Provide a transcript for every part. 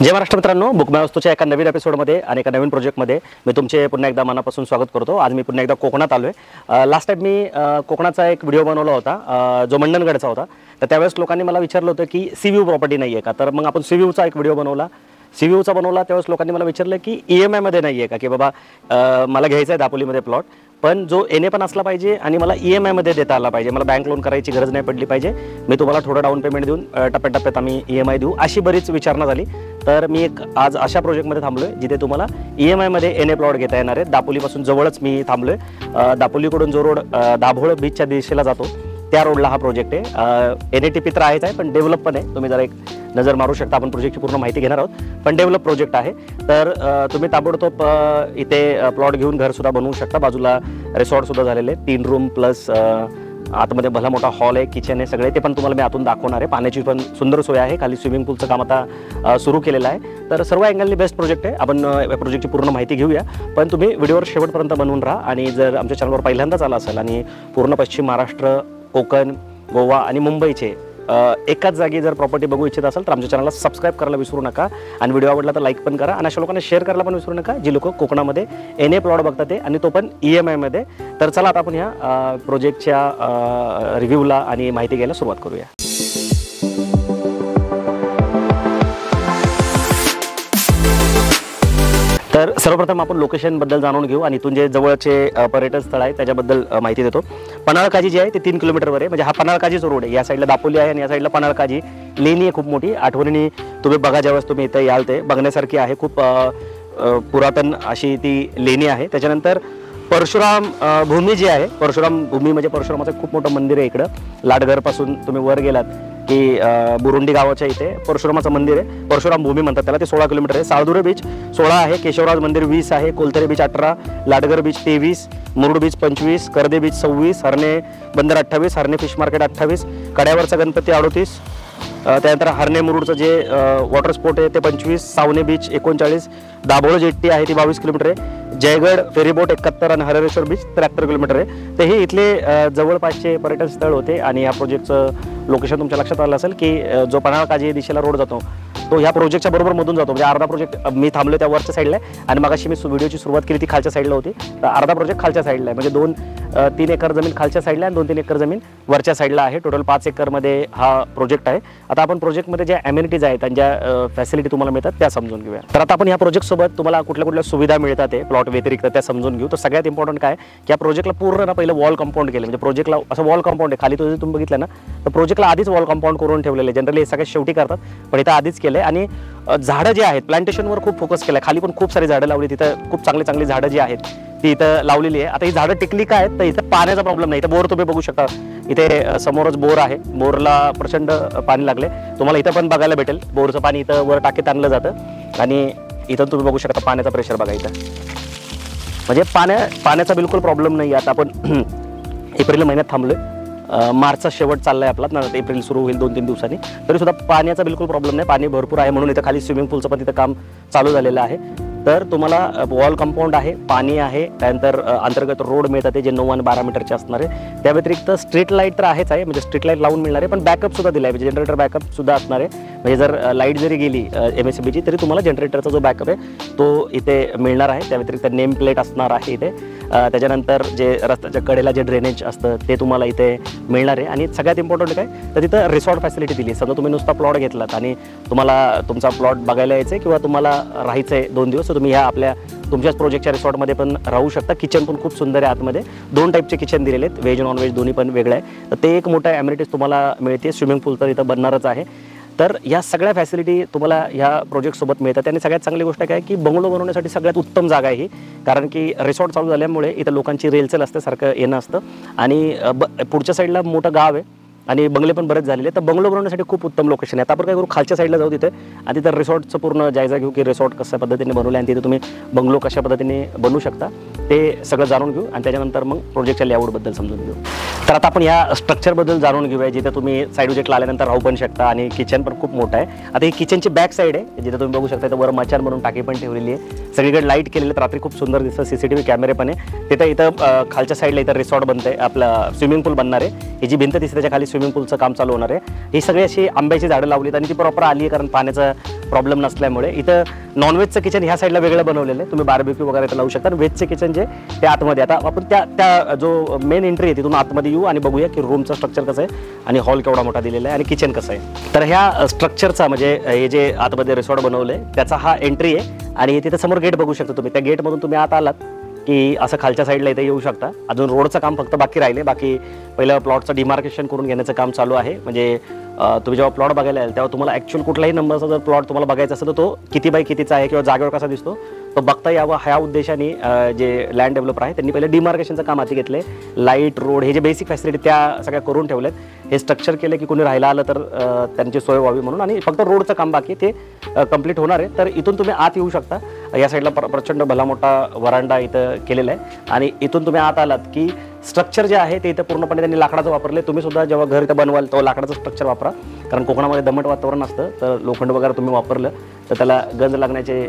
जय महाराष्ट्र मित्रांनो, बुकमाय वस्तूच्या एका नवीन एपिसोडमध्ये आणि एका नवीन प्रोजेक्टमध्ये मी तुमचे पुन्हा एकदा मनापासून स्वागत करतो। आज मी पुन्हा एकदा कोकणात आलो आहे। लास्ट टाइम मी कोकणाचा एक व्हिडिओ बनवला होता जो मंडणगडचा होता। तर त्यावेळेस लोकांनी मला विचारलं होतं की सीव्ह्यू प्रॉपर्टी नाही आहे का, तर मग आपण सीव्ह्यूचा एक व्हिडिओ बनवला। सीव्ह्यूचा बनवला त्यावेळेस लोकांनी मला विचारलं की EMI मध्ये नाही आहे का, की बाबा मला घ्यायचा आहे दापोलीमध्ये प्लॉट, पण जो NA पण असला पाहिजे आणि मला EMI मध्ये देता आला पाहिजे, मला बँक लोन करायची गरज नाही पडली पाहिजे, मी तुम्हाला थोडं डाऊन पेमेंट देऊन टप्प्याटप्प्यात आम्ही EMI देऊ, अशी बरीच विचारणा झाली। तर मी एक आज अशा प्रोजेक्टमध्ये थांबलोय जिथे तुम्हाला EMI मध्ये NA प्लॉट घेता येणार आहे। दापोलीपासून जवळच मी थांबलोय। दापोलीकडून जो रोड दाभोळ बीचच्या दिशेला जातो त्या रोडला हा प्रोजेक्ट आहे। NATP तर आहेच आहे, पण डेव्हलप पण आहे। तुम्ही जरा एक नजर मारू शकता, आपण प्रोजेक्टची पूर्ण माहिती घेणार आहोत, पण डेव्हलप प्रोजेक्ट आहे। तर तुम्ही ताबडतोब इथे प्लॉट घेऊन घर सुद्धा बनवू शकता। बाजूला रिसॉर्ट सुद्धा झालेले, 3 रूम प्लस आतमध्ये भला मोठा हॉल आहे, किचन आहे, सगळे ते पण तुम्हाला मी आतून दाखवणार आहे। पाण्याची पण सुंदर सोय आहे, खाली स्विमिंग पूलचं काम आता सुरू केलेलं आहे। तर सर्व अँगलनी बेस्ट प्रोजेक्ट आहे। आपण या प्रोजेक्टची पूर्ण माहिती घेऊया, पण तुम्ही व्हिडिओवर शेवटपर्यंत बनवून राहा। आणि जर आमच्या चॅनलवर पहिल्यांदाच आला असेल आणि पूर्ण पश्चिम महाराष्ट्र, कोकण, गोवा आणि मुंबईचे एकाच जागी जर प्रॉपर्टी बघू इच्छित असाल तर आमच्या चॅनलला सबस्क्राईब करायला विसरू नका आणि व्हिडिओ आवडला तर लाईक पण करा आणि अशा लोकांना शेअर करायला पण विसरू नका जी लोक कोकणामध्ये NA प्लॉट बघतात ते, आणि तो पण EMI मध्ये। तर चला आता आपण ह्या प्रोजेक्टच्या रिव्ह्यूला आणि माहिती घ्यायला सुरुवात करूया। तर सर्वप्रथम आपण लोकेशन बद्दल जाणून घेऊ आणि इथून जे जवळचे पर्यटन स्थळ आहे त्याच्याबद्दल माहिती देतो। पन्हाळकाजी जे आहे ते 3 किलोमीटरवर आहे, म्हणजे हा पन्हाळकाजीच रोड आहे। या साईडला दापोली आहे आणि या साईडला पन्हाळकाजी लेणी आहे खूप मोठी। आठवणीने तुम्ही बघा, ज्यावेळेस तुम्ही इथे याल ते बघण्यासारखी आहे, खूप पुरातन अशी ती लेणी आहे। त्याच्यानंतर परशुराम भूमी जी आहे, परशुराम भूमी म्हणजे परशुरामाचं खूप मोठं मंदिर आहे इकडं। लाडघरपासून तुम्ही वर गेलात की बुरुंडी गावाच्या इथे परशुरामाचं मंदिर आहे, परशुराम भूमी म्हणतात त्याला। ते 16 किलोमीटर आहे। साळदुरे बीच 16 आहे, केशवराज मंदिर 20 आहे, Kolthare beach 18, Ladghar beach 23, Murud beach 25, Karde beach 26, Harne बंदर 28, हरणे फिश मार्केट 28, कड्यावरचा गणपती 38, त्यानंतर हरणे मुरुडचं जे वॉटर स्पोर्ट आहे ते 25, सावने बीच 39, दाभोळ जेट्टी आहे ती 22 किलोमीटर आहे, जयगड फेरीबोट 71 आणि हरेश्वर बीच 73 किलोमीटर आहे। तर हे इथले जवळपासचे पर्यटन स्थळ होते। आणि या प्रोजेक्टचं लोकेशन तुमच्या लक्षात आलं असेल की जो पन्हाळकाजी दिशेला रोड जातो तो ह्या प्रोजेक्टच्या बरोबर मधून जातो, म्हणजे अर्धा प्रोजेक्ट मी थांबलो त्या वरच्या साईडला आहे आणि मगाशी मी व्हिडिओची सुरुवात केली ती खालच्या साईडला होती। तर अर्धा प्रोजेक्ट खालच्या साईडला आहे, म्हणजे 2-3 एकर जमीन खालच्या साईडला आहे आणि 2-3 एकर जमीन वरच्या साईडला आहे। टोटल 5 एकरमध्ये हा प्रोजेक्ट आहे। आता आपण प्रोजेक्टमध्ये ज्या अमेनिटीज आहेत आणि ज्या फॅसिलिटी तुम्हाला मिळतात त्या समजून घेऊया। तर आता आपण या प्रोजेक्टसोबत तुम्हाला कुठल्या कुठल्या सुविधा मिळतात ते प्लॉट व्यतिरिक्त त्या समजून घेऊ। तर सगळ्यात इम्पॉर्टंट काय की या प्रोजेक्टला पूर्ण ना पहिलं वॉल कंपाऊंड केलं, म्हणजे प्रोजेक्टला असं वॉल कंपाऊंड आहे खाली तुम्ही बघितलं ना, तर प्रोजेक्टला आधीच वॉल कंपाऊंड करून ठेवलेलं आहे। जनरली हे सगळ्यात शेवटी करतात, पण इथं आधीच केलं आहे। आणि झाडं जे आहेत प्लांटेशनवर खूप फोकस केला आहे, खाली पण खूप सारी झाडं लावली, तिथं खूप चांगली चांगली झाडं जी आहेत ती इथं लावलेली आहे। आता ही झाडं टिकली काय आहेत तर इथं पाण्याचा प्रॉब्लेम नाही। इथं बोर तुम्ही बघू शकता, इथे समोरच बोर आहे, बोरला प्रचंड पाणी लागले, तुम्हाला इथं पण बघायला भेटेल। बोरचं पाणी इथं वर टाकीत आणलं जातं आणि इथं तुम्ही बघू शकता पाण्याचा प्रेशर बघा इथं, म्हणजे पाण्याचा बिलकुल प्रॉब्लेम नाही। आता आपण एप्रिल महिन्यात थांबलोय, मार्चचा शेवट चाललाय आपला ना, एप्रिल सुरू होईल 2-3 दिवसांनी, तरी सुद्धा पाण्याचा बिलकुल प्रॉब्लेम नाही, पाणी भरपूर आहे। म्हणून इथं खाली स्विमिंग पूलचं पण तिथं काम चालू झालेलं आहे। तर तुम्हाला वॉल कंपाऊंड आहे, पाणी आहे, त्यानंतर अंतर्गत रोड मिळतात जे 9 आणि 12 मीटरचे असणार आहे। त्या व्यतिरिक्त स्ट्रीट लाईट तर आहेच आहे, म्हणजे स्ट्रीट लाईट लावून मिळणार आहे, पण बॅकअप सुद्धा दिला आहे, म्हणजे जनरेटर बॅकअप सुद्धा असणार आहे। म्हणजे जर लाईट जरी गेली MSEBची तरी तुम्हाला जनरेटरचा जो बॅकअप आहे तो इथे मिळणार आहे। त्या व्यतिरिक्त नेम प्लेट असणार आहे इथे। त्याच्यानंतर जे रस्त्याच्या कडेला जे ड्रेनेज असतं ते तुम्हाला इथे मिळणार आहे। आणि सगळ्यात इम्पॉर्टंट काय तर तिथं रिसॉर्ट फॅसिलिटी दिली। समजा तुम्ही नुसता प्लॉट घेतलात आणि तुम्हाला तुमचा प्लॉट बघायला यायचं आहे किंवा तुम्हाला राहायचं आहे 2 दिवस, तर तुम्ही ह्या आपल्या तुमच्याच प्रोजेक्टच्या रिसॉर्टमध्ये पण राहू शकता। किचन पण खूप सुंदर आहे, आतमध्ये 2 टाईपचे किचन दिलेले आहेत, व्हेज नॉन व्हेज दोन्ही पण वेगळं आहे। तर ते एक मोठा ॲम्युनिटीज तुम्हाला मिळते। स्विमिंग पूल तर इथं बनणारच आहे। तर या सगळ्या फॅसिलिटी तुम्हाला ह्या प्रोजेक्टसोबत मिळतात। आणि सगळ्यात चांगली गोष्ट काय की बंगलो बनवण्यासाठी सगळ्यात उत्तम जागा आहे ही, कारण की रिसॉर्ट चालू झाल्यामुळे इथं लोकांची रेलचेल असते, सारखं येणं असतं आणि पुढच्या साईडला मोठं गाव आहे आणि बंगले पण बरेच झालेले, तर बंगलो बनवण्यासाठी खूप उत्तम लोकेशन आहे। आता आपण काय करू, खालच्या साईडला जाऊ तिथे आणि तिथं रिसॉर्टचं पूर्ण जायजा घेऊ की रिसॉर्ट कशा पद्धतीने बनवलं आणि तिथे तुम्ही बंगलो कशा पद्धतीने बनवू शकता ते सगळं जाणून घेऊ आणि त्याच्यानंतर मग प्रोजेक्टच्या लेआउटबद्दल समजून घेऊ। तर आता आपण या स्ट्रक्चरबद्दल जाणून घेऊया, जिथे तुम्ही साईड प्रोजेक्टला आल्यानंतर राहू पण शकता आणि किचन पण खूप मोठं आहे। आता ही किचनची बॅक साईड आहे, जिथे तुम्ही बघू शकता, इथं वर मचान म्हणून टाकी पण ठेवलेली आहे, सगळीकडे लाईट केलेले, रात्री खूप सुंदर दिसतं, CCTV कॅमेरे पण आहे तिथं। इथं खालच्या साईडला इथं रिसॉर्ट बनतंय, आपलं स्विमिंग पूल बनणार आहे। ही जी भिंत दिसते त्याच्या खाली स्विमिंग पूलचं काम चालू होणार आहे. ही सगळी अशी आंब्याची झाडं लावलीत आणि ती प्रॉपर आली आहे, कारण पाण्याचा प्रॉब्लेम नसल्यामुळे. इथं नॉनव्हेजचं किचन ह्या साईडला वेगळं बनवलेलं आहे, तुम्ही बार्बेक्यू वगैरे तर लावू शकता. आणि व्हेजचं किचन जे ते आतमध्ये. आता आपण त्या जो मेन एंट्री आहे तिथून आतमध्ये येऊ आणि बघूया की रूमचं स्ट्रक्चर कसं आहे आणि हॉल केवढा मोठा दिलेला आहे आणि किचन कसं आहे. तर ह्या स्ट्रक्चरचा म्हणजे हे जे आतमध्ये रिसॉर्ट बनवलं आहे त्याचा हा एंट्री आहे. आणि तिथं समोर गेट बघू शकता तुम्ही. त्या गेटमधून तुम्ही आत आलात की असं खालच्या साईडला इथे येऊ शकता. अजून रोडचं काम फक्त बाकी राहिले. बाकी पहिलं प्लॉटचं डिमार्केशन करून घेण्याचं काम चालू आहे. म्हणजे तुम्ही जेव्हा प्लॉट बघायला याल तेव्हा तुम्हाला ॲक्च्युअल कुठलाही नंबरचा जर प्लॉट तुम्हाला बघायचा असेल तर तो किती बाय कितीचा आहे किंवा जागेवर कसा दिसतो तो बघता यावं ह्या उद्देशाने जे लँड डेव्हलपर आहे त्यांनी पहिले डिमार्केशनचं काम हाती घेतलं आहे. लाईट, रोड हे जे बेसिक फॅसिलिटी त्या सगळ्या करून ठेवल्यात. हे स्ट्रक्चर केलं की कोणी राहायला आलं तर त्यांची सोय व्हावी म्हणून. आणि फक्त रोडचं काम बाकी ते कंप्लीट होणार आहे. तर इथून तुम्ही आत येऊ शकता. या साईडला प्रचंड भला मोठा वरांडा इथं केलेला आहे. आणि इथून तुम्ही आत आलात की स्ट्रक्चर जे आहे ते इथं पूर्णपणे त्यांनी लाकडाचं वापरले. तुम्ही सुद्धा जेव्हा घर इथं बनवाल तेव्हा लाकडाचं स्ट्रक्चर वापरा, कारण कोकणामध्ये दमट वातावरण असतं. तर लोखंड वगैरे तुम्ही वापरलं तर त्याला गंज लागण्याचे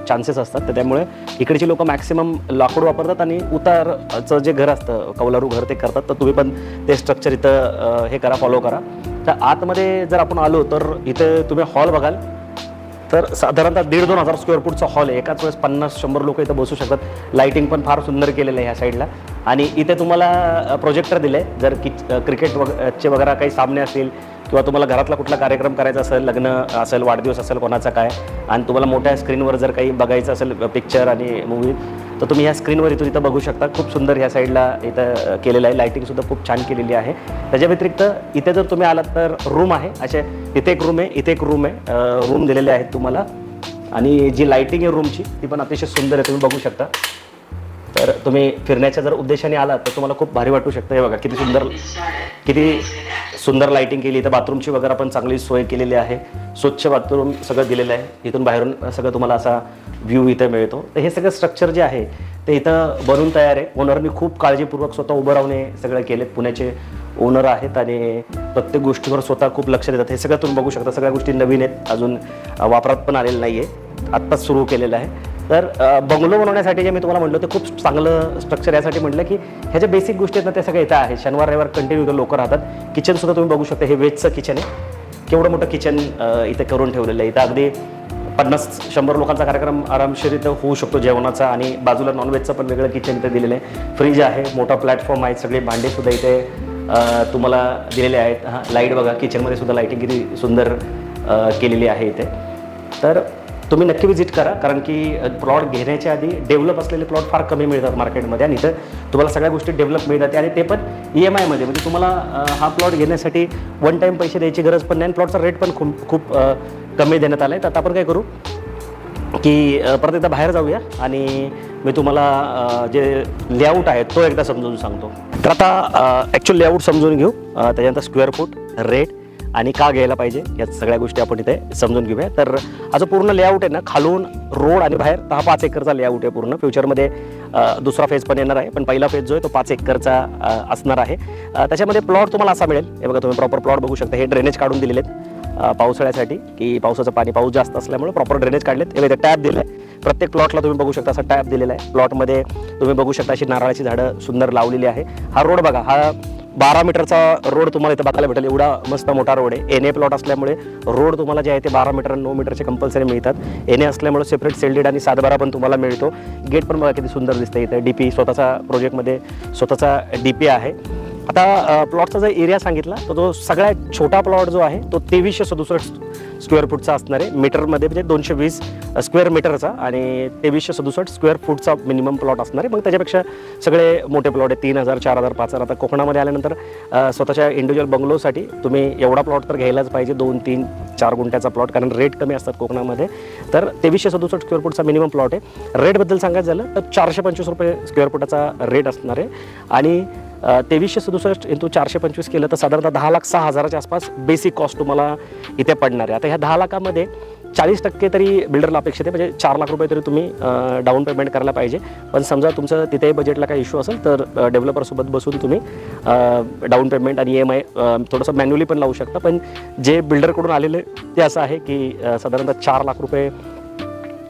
चान्सेस असतात. तर त्यामुळे इकडची लोक मॅक्सिमम लाकूड वापरतात आणि उतारचं जे घर असतं कौलारू घर ते करतात. तर तुम्ही पण ते स्ट्रक्चर इथं हे करा, फॉलो करा. तर आतमध्ये जर आपण आलो तर इथं तुम्ही हॉल बघाल तर साधारणतः 1,500-2,000 हजार स्क्वेअर फूटचा हॉल आहे. एकाच वेळेस 50-100 लोक इथं बसू शकतात. लाईटिंग पण फार सुंदर केलेलं आहे ह्या साईडला. आणि इथे तुम्हाला प्रोजेक्टर दिलं आहे. जर क्रिकेटचे वगैरे काही सामने असतील किंवा तुम्हाला घरातला कुठला कार्यक्रम करायचा असेल, लग्न असेल, वाढदिवस असेल कोणाचा काय, आणि तुम्हाला मोठ्या स्क्रीनवर जर काही बघायचं असेल पिक्चर आणि मूवी तर तुम्ही ह्या स्क्रीनवर इथं बघू शकता. खूप सुंदर ह्या साईडला इथं केलेलं आहे. लाईटिंगसुद्धा खूप छान केलेली आहे. त्याच्या व्यतिरिक्त इथे जर तुम्ही आलात तर रूम आहे. असे इथे एक रूम आहे, इथे एक रूम आहे. रूम दिलेले आहेत तुम्हाला. आणि जी लाईटिंग आहे रूमची ती पण अतिशय सुंदर आहे, तुम्ही बघू शकता. तर तुम्ही फिरण्याच्या जर उद्देशाने आलात तर तुम्हाला खूप भारी वाटू शकतं. हे बघा किती सुंदर लाईटिंग केली. इथं बाथरूमची वगैरे पण चांगली सोय केलेली आहे. स्वच्छ बाथरूम सगळं दिलेलं आहे. इथून बाहेरून सगळं तुम्हाला असा व्ह्यू इथं मिळतो. तर हे सगळं स्ट्रक्चर जे आहे ते इथं बनून तयार आहे. ओनरनी खूप काळजीपूर्वक स्वतः उभं राहून हे सगळं केलेत. पुण्याचे ओनर आहेत आणि प्रत्येक गोष्टीवर स्वतः खूप लक्ष देतात. हे सगळं तुम्ही बघू शकता. सगळ्या गोष्टी नवीन आहेत, अजून वापरात पण आलेलं नाही आहे, आत्ताच सुरू केलेलं आहे. तर बंगलो बनवण्यासाठी जे मी तुम्हाला म्हटलं ते खूप चांगलं स्ट्रक्चर यासाठी म्हटलं की ह्या ज्या बेसिक गोष्टी आहेत ना त्या सगळ्या इथं आहे. शनिवार रविवार कंटिन्यू इथं लोक राहतात. किचनसुद्धा तुम्ही बघू शकता. हे व्हेजचं किचन आहे. केवढं मोठं किचन इथे करून ठेवलेलं आहे. इथं अगदी 50-100 लोकांचा कार्यक्रम आरामशीर इथं होऊ शकतो जेवणाचा. आणि बाजूला नॉनव्हेजचं पण वेगळं किचन इथं दिलेलं आहे. फ्रीज आहे, मोठा प्लॅटफॉर्म आहे, सगळे भांडेसुद्धा इथे तुम्हाला दिलेले आहेत. हां, लाईट बघा, किचनमध्ये सुद्धा लाईटिंग किती सुंदर केलेली आहे इथे. तर तुम्ही नक्की विजिट करा, कारण की प्लॉट घेण्याच्या आधी डेव्हलप असलेले प्लॉट फार कमी मिळतात मार्केटमध्ये. आणि इथं तुम्हाला सगळ्या गोष्टी डेव्हलप मिळतात आणि ते पण EMI मध्ये. म्हणजे तुम्हाला हा प्लॉट घेण्यासाठी वन टाईम पैसे द्यायची गरज पण नाही. आणि प्लॉटचा रेट पण खूप कमी देण्यात आला आहे. तर आता आपण काय करू की परत एकदा बाहेर जाऊया आणि मी तुम्हाला जे लेआउट आहे तो एकदा समजून सांगतो. तर आता ॲक्च्युअल लेआउट समजून घेऊ. त्याच्यानंतर स्क्वेअर फूट, रेट आणि का घ्यायला पाहिजे या सगळ्या गोष्टी आपण इथे समजून घेऊया. तर हा जो पूर्ण लेआउट आहे ना, खालून रोड आणि बाहेर, हा 5 एकरचा लेआउट आहे पूर्ण. फ्युचरमध्ये दुसरा फेज पण येणार आहे, पण पहिला फेज जो आहे तो 5 एकरचा असणार आहे. त्याच्यामध्ये प्लॉट तुम्हाला असा मिळेल. हे बघा, तुम्ही प्रॉपर प्लॉट बघू शकता. हे ड्रेनेज काढून दिलेले आहेत पावसाळ्यासाठी, की पावसाचं पाऊस जास्त असल्यामुळे प्रॉपर ड्रेनेज काढलेत. हे टॅप दिलं आहे प्रत्येक प्लॉटला. तुम्ही बघू शकता असा टॅप दिलेला आहे. प्लॉटमध्ये तुम्ही बघू शकता अशी नारळाची झाडं सुंदर लावलेली आहे. हा रोड बघा, हा 12 मीटरचा रोड तुम्हाला इथं बघायला भेटेल. एवढा मस्त मोठा रोड आहे. NA प्लॉट असल्यामुळे रोड तुम्हाला जे आहे ते 12 मीटर आणि 9 मीटरचे कंपल्सरी मिळतात. NA असल्यामुळे सेपरेट सेल्डेड आणि सातबारा पण तुम्हाला मिळतो. गेट पण बघा किती सुंदर दिसतं. इथं DP स्वतःचा प्रोजेक्टमध्ये स्वतःचा DP आहे. आता प्लॉटचा जर एरिया सांगितला तर तो सगळ्यात छोटा प्लॉट जो आहे तो 2367 स्क्वेअर फूटचा असणार आहे. मीटरमध्ये म्हणजे 220 स्क्वेअर मीटरचा आणि 2367 स्क्वेअर फूटचा मिनिमम प्लॉट असणार आहे. मग त्याच्यापेक्षा सगळे मोठे प्लॉट आहे 3000, 4000, 5000. आता कोकणामध्ये आल्यानंतर स्वतःच्या इंडिव्हिज्युअल बंगलोसाठी तुम्ही एवढा प्लॉट तर घ्यायलाच पाहिजे, 2, 3, 4 गुंठ्याचा प्लॉट, कारण रेट कमी असतात कोकणामध्ये. तर 2367 स्क्वेअर फूटचा मिनिमम प्लॉट आहे. रेटबद्दल सांगायचं झालं तर 425 रुपये स्क्वेअर फुटाचा रेट असणार आहे. आणि 2367 × 425 केलं तर साधारणतः 10,06,000च्या आसपास बेसिक कॉस्ट तुम्हाला इथे पडणार आहे. आता ह्या 10 लाखामध्ये 40% तरी बिल्डरला अपेक्षित आहे. म्हणजे 4 लाख रुपये तरी तुम्ही डाऊन पेमेंट करायला पाहिजे. पण समजा तुमचं तिथेही बजेटला काही इश्यू असेल तर डेव्हलपरसोबत बसून तुम्ही डाऊन पेमेंट आणि EMI थोडंसं मॅन्युअली पण लावू शकता. पण जे बिल्डरकडून आलेले ते असं आहे की साधारणतः 4 लाख रुपये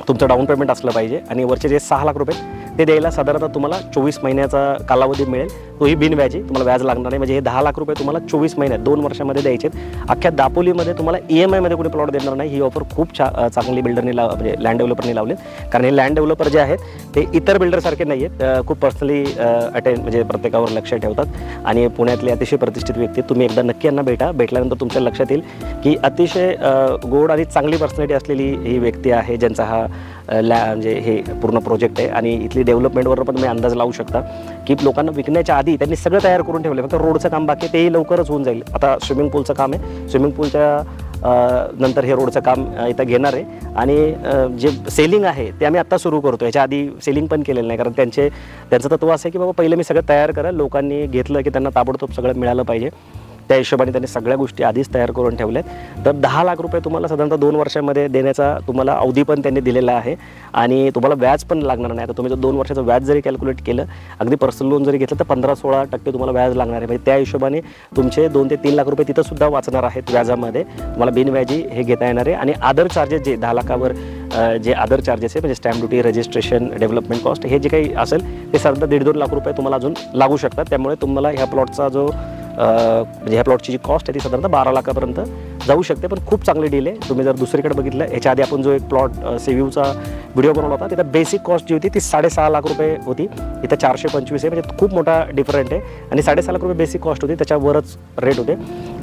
तुमचं डाऊन पेमेंट असलं पाहिजे आणि वरचे जे 6 लाख रुपये ते द्यायला साधारणतः तुम्हाला 24 महिन्याचा कालावधी मिळेल, तोही बिनव्याजी, तुम्हाला व्याज लागणार नाही. म्हणजे हे 10 लाख रुपये तुम्हाला 24 महिन्यात 2 वर्षामध्ये द्यायचे. अख्ख्या दापोलीमध्ये तुम्हाला EMI मध्ये कोणी प्लॉट देणार नाही. ही ऑफर खूप चांगली बिल्डरने म्हणजे लँड डेव्हलपरने लावली, कारण हे लँड डेव्हलपर जे आहेत ते इतर बिल्डरसारखे नाही आहेत, खूप पर्सनली म्हणजे प्रत्येकावर लक्ष ठेवतात आणि पुण्यातले अतिशय प्रतिष्ठित व्यक्ती. तुम्ही एकदा नक्की यांना भेटल्यानंतर तुमच्या लक्षात येईल की अतिशय गोड आणि चांगली पर्सनॅलिटी असलेली ही व्यक्ती आहे, ज्यांचा हा म्हणजे हे पूर्ण प्रोजेक्ट आहे. आणि इथली डेव्हलपमेंटवर पण तुम्ही अंदाज लावू शकता की लोकांना विकण्याच्या आधी त्यांनी सगळं तयार करून ठेवलं, फक्त रोडचं काम बाकी, तेही लवकरच होऊन जाईल. आता स्विमिंग पूलचं काम आहे, स्विमिंग पूलच्या नंतर हे रोडचं काम इथं घेणार आहे. आणि जे सेलिंग आहे ते आम्ही आत्ता सुरू करतो, याच्या आधी सेलिंग पण केलेलं नाही, कारण त्यांचं तत्व असं आहे की बाबा पहिले मी सगळं तयार करा, लोकांनी घेतलं की त्यांना ताबडतोब सगळं मिळालं पाहिजे. त्या हिशोबाने त्यांनी सगळ्या गोष्टी आधीच तयार करून ठेवल्यात. तर 10 लाख रुपये तुम्हाला साधारणतः 2 वर्षामध्ये देण्याचा तुम्हाला अवधी पण त्यांनी दिलेला आहे आणि तुम्हाला व्याज पण लागणार नाही. आता तुम्ही जर 2 वर्षाचं व्याज जरी कॅल्क्युलेट केलं, अगदी पर्सनल लोन जरी घेतलं तर 15-16% तुम्हाला व्याज लागणार आहे. म्हणजे त्या हिशोबाने तुमचे 2 ते 3 लाख रुपये तिथंसुद्धा वाचणार आहेत व्याजामध्ये, तुम्हाला बिनव्याजी हे घेता येणार आहे. आणि अदर चार्जेस जे 10 लाखावर जे अदर चार्जेस आहे, म्हणजे stamp duty, registration, development cost, हे जे काही असेल ते साधारणतः 1.5-2 लाख रुपये तुम्हाला अजून लागू शकतात. त्यामुळे तुम्हाला ह्या प्लॉटचा जो म्हणजे ह्या प्लॉटची जी कॉस्ट आहे ती साधारणतः 12 लाखापर्यंत जाऊ शकते. पण खूप चांगली डील आहे. तुम्ही जर दुसरीकडे बघितलं, याच्या आधी आपण जो एक प्लॉट सीव्ह्यूचा व्हिडिओ बनवला होता, तिथं बेसिक कॉस्ट जी होती ती 6.5 लाख रुपये होती, इथं 425 आहे, म्हणजे खूप मोठा डिफरंट आहे. आणि 6.5 लाख रुपये बेसिक कॉस्ट होती, त्याच्यावरच रेट होते.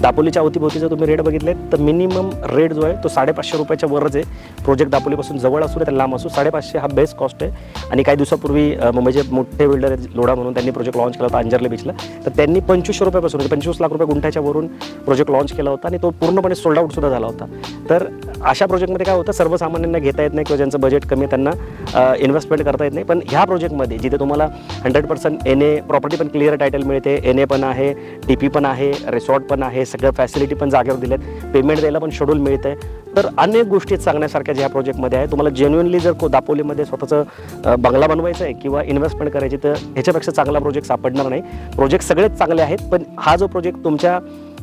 दापोलीच्या अवतीभोवती जर तुम्ही रेट बघितले तर मिनिमम रेट जो आहे तो 550 रुपयाच्या वरच आहे. प्रोजेक्ट दापोलीपासून जवळ असू दे लांब असू, 550 हा बेस्ट कॉस्ट आहे. आणि काही दिवसापूर्वी मुंबईचे मोठे बिल्डर लोढा म्हणून त्यांनी प्रोजेक्ट लॉन्च केला होता अंजर्ले बीचला, तर त्यांनी 2500 रुपयापासून 25 लाख रुपये गुंठ्याच्या वरून प्रोजेक्ट लॉन्च केला होता आणि तो पूर्णपणे सोल्ड आउट सुद्धा झाला होता. तर अशा प्रोजेक्टमध्ये काय होतं, सर्वसामान्यांना घेता येत नाही किंवा ज्यांचं बजेट कमी आहे त्यांना इन्व्हेस्टमेंट करता येत नाही. पण ह्या प्रोजेक्टमध्ये जिथे तुम्हाला 100% NA प्रॉपर्टी पण क्लिअर टायटल मिळते, NA पण आहे, TP पण आहे, रिसॉर्ट पण आहे, सगळं फॅसिलिटी पण जागेवर दिलेत, पेमेंट द्यायला पण शेड्यूल मिळतंय. तर अनेक गोष्टी सांगण्यासारख्या ज्या प्रोजेक्टमध्ये आहे. तुम्हाला जेन्युअनली जर दापोलीमध्ये स्वतःचं बंगला बनवायचं आहे किंवा इन्व्हेस्टमेंट करायची, तर ह्याच्यापेक्षा चांगला प्रोजेक्ट सापडणार नाही. प्रोजेक्ट सगळेच चांगले आहेत, पण हा जो प्रोजेक्ट तुमच्या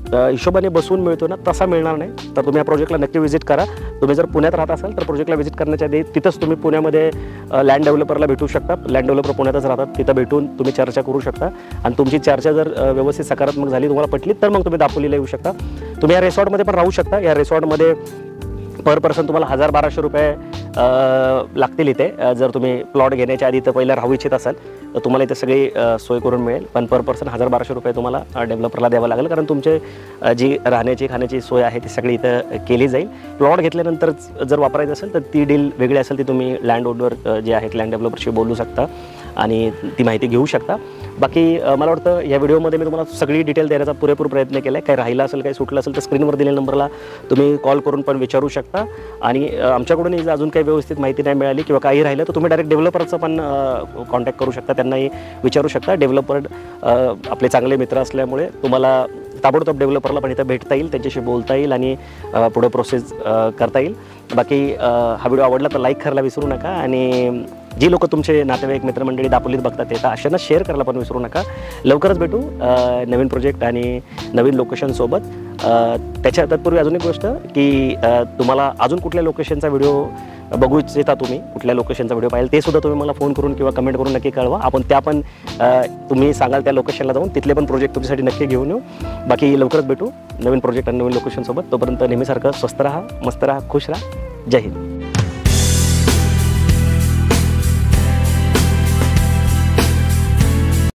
हिशोबाने बसून मिळतो ना, तसा मिळणार नाही. तर तुम्ही या प्रोजेक्टला नक्की व्हिजिट करा. तुम्ही जर पुण्यात राहत असाल तर प्रोजेक्टला व्हिजिट करण्याच्या आधी तिथंच तुम्ही पुण्यामध्ये लँड डेव्हलपरला भेटू शकता. लँड डेव्हलपर पुण्यातच राहतात, तिथं भेटून तुम्ही चर्चा करू शकता. आणि तुमची चर्चा जर व्यवस्थित सकारात्मक झाली, तुम्हाला पटली, तर मग तुम्ही दापोलीला येऊ शकता. तुम्ही या रिसॉर्टमध्ये पण राहू शकता. या रिसॉर्टमध्ये पर पर्सन तुम्हाला 1000-1200 रुपये लागतील इथे. जर तुम्ही प्लॉट घेण्याच्या आधी तर पहिला राहू इच्छित असाल तर तुम्हाला इथे सगळी सोय करून मिळेल. पण पर पर्सन 1000-1200 रुपये तुम्हाला डेव्हलपरला द्यावं लागेल, कारण तुमचे जी राहण्याची खाण्याची सोय आहे ती सगळी इथं केली जाईल. प्लॉट घेतल्यानंतर जर वापरायचं असेल तर ती डील वेगळी असेल, ती तुम्ही लँड ओनर जे आहेत लँड डेव्हलपरशी बोलू शकता आणि ती माहिती घेऊ शकता. बाकी मला वाटतं या व्हिडिओमध्ये मी तुम्हाला सगळी डिटेल देण्याचा पुरेपूर प्रयत्न केला आहे. काही राहिलं असेल, काही सुटलं असेल तर स्क्रीनवर दिलेल्या नंबरला तुम्ही कॉल करून पण विचारू शकता. आणि आमच्याकडून अजून काही व्यवस्थित माहिती नाही मिळाली किंवा काही राहिलं तर तुम्ही डायरेक्ट डेव्हलपरचं पण कॉन्टॅक्ट करू शकता, त्यांनाही विचारू शकता. डेव्हलपर आपले चांगले मित्र असल्यामुळे तुम्हाला ताबडतोब डेव्हलपरला पण इथं भेटता येईल, त्यांच्याशी बोलता येईल आणि पुढे प्रोसेस करता येईल. बाकी हा व्हिडिओ आवडला तर लाईक करायला विसरू नका. आणि जी लोक तुमचे नातेवाईक मित्रमंडळी दापोलीत बघतात ते तर अशांना शेअर करायला पण विसरू नका. लवकरच भेटू नवीन प्रोजेक्ट आणि नवीन लोकेशनसोबत. त्याच्या तत्पूर्वी अजून एक गोष्ट की तुम्हाला अजून कुठल्या लोकेशनचा व्हिडिओ बघू इच्छिता, तुम्ही कुठल्या लोकेशनचा व्हिडिओ पाहिजे ते सुद्धा तुम्ही मला फोन करून किंवा कमेंट करून नक्की कळवा. आपण त्या पण तुम्ही सांगाल त्या लोकेशनला जाऊन तिथले पण प्रोजेक्ट तुमच्यासाठी नक्की घेऊन येऊ. बाकी लवकरच भेटू नवीन प्रोजेक्ट आणि नवीन लोकेशनसोबत. तोपर्यंत नेहमीसारखं स्वस्त राहा, मस्त राहा, खुश राहा. जय हिंद.